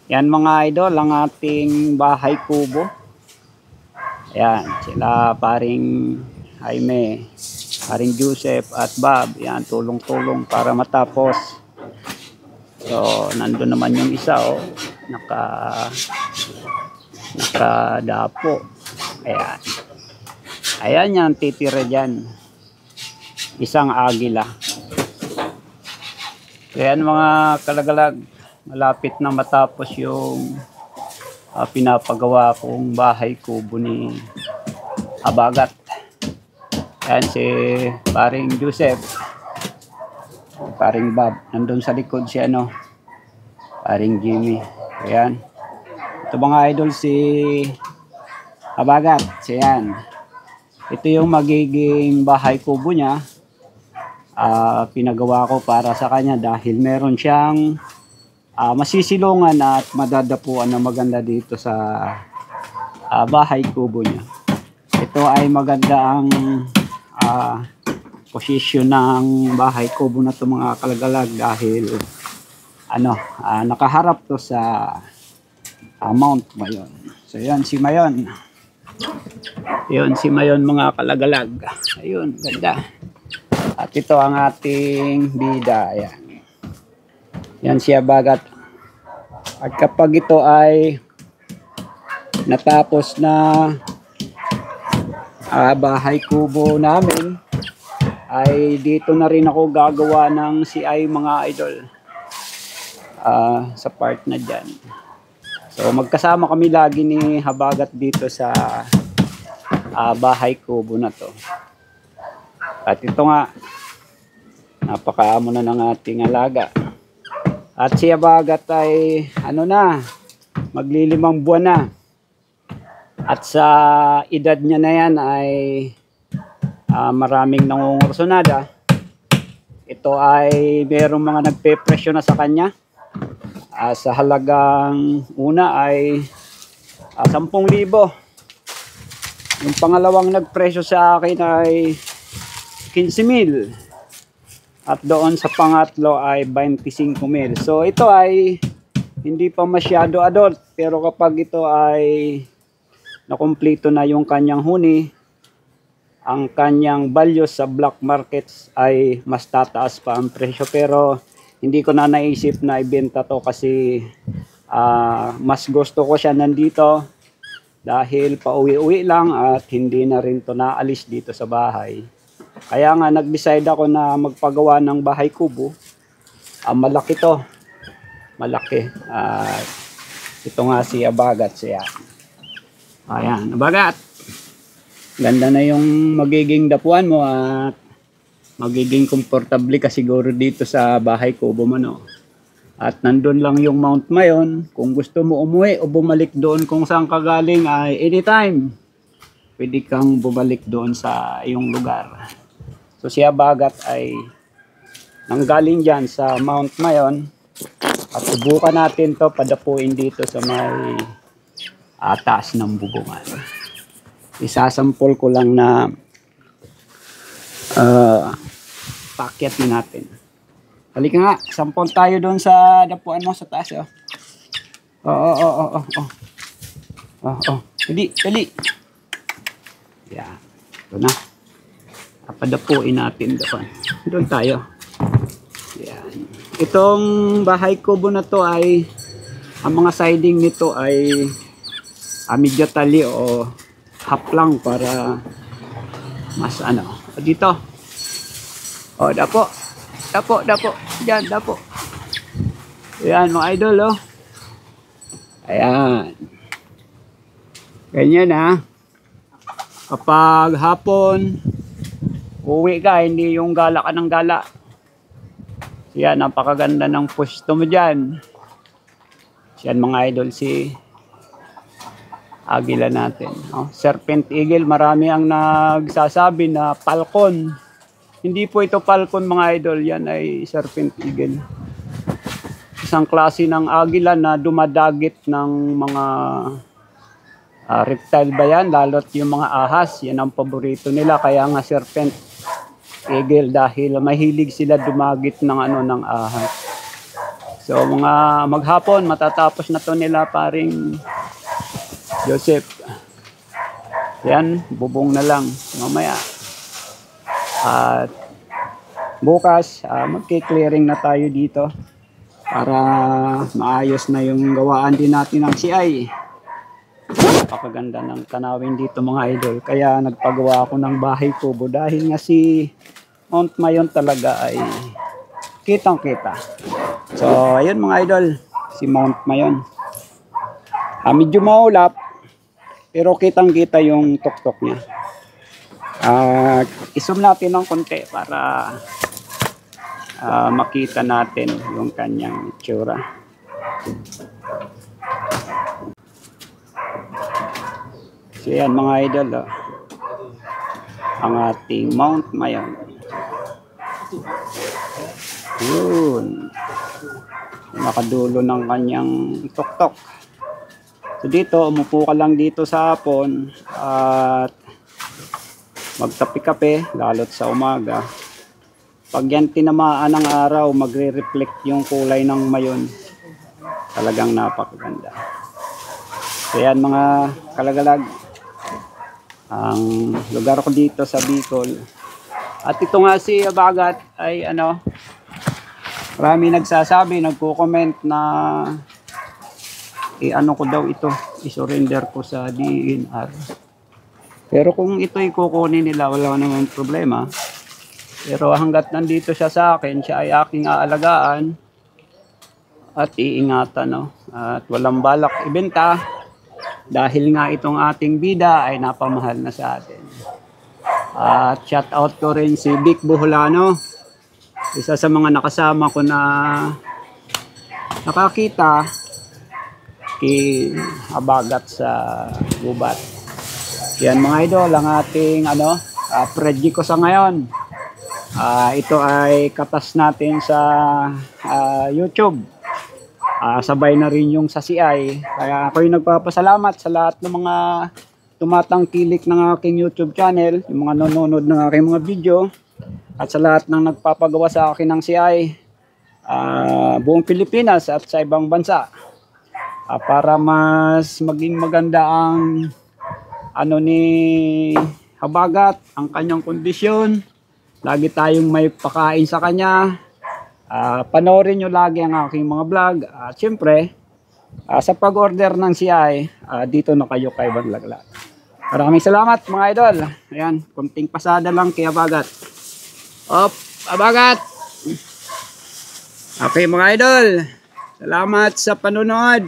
Yan mga idol, ang ating bahay kubo. Ayan, sila paring Jaime, paring Joseph at Bob. Yan, tulong-tulong para matapos. So, nandun naman yung isa, oh. Nakadapo. Ayan. Ayan yan, titira dyan. Isang agila. Ayan mga kalagalag. Malapit na matapos yung pinapagawa kong bahay kubo ni Habagat. Ayan si paring Joseph, paring Bob. Nandun sa likod si paring Jimmy. Ayan. Ito mga idol si Habagat. Ayan. Ito yung magiging bahay kubo niya. Pinagawa ko para sa kanya dahil meron siyang masisilungan at madadapuan na maganda dito sa bahay kubo niya. Ito ay maganda ang posisyon ng bahay kubo na ito mga kalagalag dahil nakaharap to sa Mount Mayon. So yan si Mayon. Yun si Mayon mga kalagalag. Ayun, ganda. At ito ang ating bida. Ayan. Yan siya Bagat. At kapag ito ay natapos na bahay kubo namin, ay dito na rin ako gagawa ng CI mga idol. Sa part na dyan. So magkasama kami lagi ni Habagat dito sa bahay kubo na to. At ito nga, napakaamo na ng ating alaga. At si Habagat ay maglilimang buwan na. At sa edad niya na yan ay maraming nangungursunada. Ito ay merong mga nagpe-presyo na sa kanya. Sa halagang una ay 10,000. Yung pangalawang nagpresyo sa akin ay 15,000. At doon sa pangatlo ay 25,000. So ito ay hindi pa masyado adult. Pero kapag ito ay nakumpleto na yung kanyang huni, ang kanyang value sa black markets ay mas tataas pa ang presyo. Pero hindi ko na naisip na ibenta to kasi mas gusto ko siya nandito dahil pauwi-uwi lang at hindi na rin to naalis dito sa bahay. Kaya nga nag-decide ako na magpagawa ng bahay kubo. Malaki to. Malaki. Ito nga si Habagat siya. Ayan, Habagat. Ganda na yung magiging dapuan mo at magiging komportable ka siguro dito sa bahay kubo mo, no? At nandun lang yung Mount Mayon. Kung gusto mo umuwi o bumalik doon kung saan ka galing ay anytime. Pwede kang bumalik doon sa iyong lugar. So si Habagat ay nanggaling dyan sa Mount Mayon at subukan natin to padapuin dito sa may taas ng bubungan. Isasampol ko lang na paakyatin natin. Halika nga, sampol tayo doon sa dapuan mo sa taas. Dali. Yan. Ito na. Padapuin natin doon. Doon tayo. Yan. Itong bahay kubo na to ay ang mga siding nito ay medyo tali o half lang para mas dito. Dapo. Diyan, dapo. Ayan mga idol, Ayan. Ganyan kapag hapon uwi ka, hindi yung gala ka ng gala. Yan, napakaganda ng pwesto mo dyan. Yan mga idol, si agila natin. Serpent eagle, marami ang nagsasabi na falcon. Hindi po ito falcon mga idol, yan ay serpent eagle. Isang klase ng agila na dumadagit ng mga reptile ba yan, lalo't yung mga ahas, yan ang paborito nila. Kaya nga serpent eagle dahil mahilig sila dumagit ng ahas. So mga maghapon, matatapos na to nila paring Joseph. Yan, bubong na lang mamaya. At bukas, magki-clearing na tayo dito para maayos na yung gawaan din natin ng CI. Napakaganda ng tanawin dito mga idol. Kaya nagpagawa ako ng bahay kubo dahil nga si Mount Mayon talaga ay kitang-kita. So, ayun mga idol, si Mount Mayon. Medyo maulap, pero kitang-kita yung tuktok niya. I-zoom natin ng konti para makita natin yung kanyang itsura. So yan mga idol, ang ating Mount Mayon. Yun, nakadulo ng kanyang tuktok. So dito, umupo ka lang dito sa hapon at magkape-kape lalo't sa umaga. Pag yan tinamaan ng araw, magre-reflect yung kulay ng mayon. Talagang napakaganda. So yan mga kalagalag, ang lugar ko dito sa Bicol. At ito nga si Habagat ay marami nagsasabi, nagko-comment na ko daw ito, i-surrender ko sa DNR. Pero kung ito ay kukunin nila, wala namang problema. Pero hanggat nandito siya sa akin, siya ay aking aalagaan at iingatan, at walang balak ibenta dahil nga itong ating bida ay napamahal na sa atin. At shout out ko rin si Vic Buholano, isa sa mga nakasama ko na nakakita kay Habagat sa gubat. Yan mga idol, ang ating project ko sa ngayon. Ito ay katas natin sa YouTube. Sabay na rin yung sa CI. Kaya ako'y nagpapasalamat sa lahat ng mga tumatangkilik ng aking YouTube channel, yung mga nanonood ng aking mga video, at sa lahat ng nagpapagawa sa akin ng CI, buong Pilipinas at sa ibang bansa. Para mas maging maganda ang ni Habagat, ang kanyang kondisyon. Lagi tayong may pakain sa kanya. Panoorin nyo lagi ang aking mga vlog. At syempre, sa pag-order ng CI, dito na kayo kay Banlaglag. Maraming salamat mga idol. Ayan, kunting pasada lang kay Habagat. Habagat! Okay mga idol, salamat sa panonood.